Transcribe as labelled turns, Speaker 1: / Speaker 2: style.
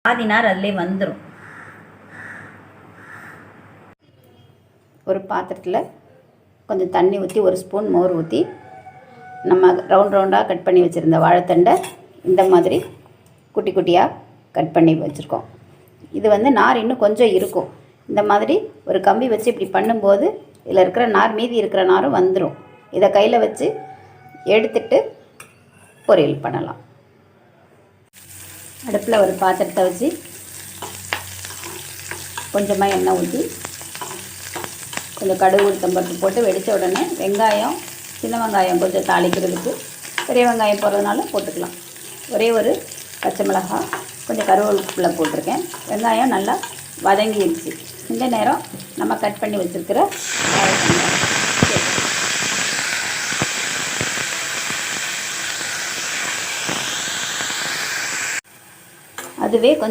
Speaker 1: பாதி நார் அதிலே வந்துடும். ஒரு பாத்திரத்தில் கொஞ்சம் தண்ணி ஊற்றி ஒரு ஸ்பூன் மோர் ஊற்றி நம்ம ரவுண்டாக கட் பண்ணி வச்சுருந்த வாழைத்தண்டை இந்த மாதிரி குட்டி குட்டியாக கட் பண்ணி வச்சுருக்கோம். இது நார் இன்னும் கொஞ்சம் இருக்கும். இந்த மாதிரி ஒரு கம்பி வச்சு இப்படி பண்ணும்போது இதில் இருக்கிற நார், மீதி இருக்கிற நாரும் வந்துடும். இதை கையில் வச்சு எடுத்துட்டு பொரியல் பண்ணலாம். அடுப்பில் ஒரு பாத்திரத்தை வச்சு கொஞ்சமாக எண்ணெய் ஊற்றி கொஞ்சம் கடுகு உளுத்தம்பருப்பு போட்டு வெடித்த உடனே வெங்காயம், சின்ன வெங்காயம் கொஞ்சம் தாளிக்கிறதுக்கு, பெரிய வெங்காயம் போடுறதுனால போட்டுக்கலாம். ஒரே ஒரு பச்சை மிளகாய், கொஞ்சம் கருவேப்பிலை போட்டிருக்கேன். வெங்காயம் நல்லா வதங்கிடுச்சு. இந்த நேரம் நம்ம கட் பண்ணி வச்சுருக்கிற அதுவே கொஞ்சம்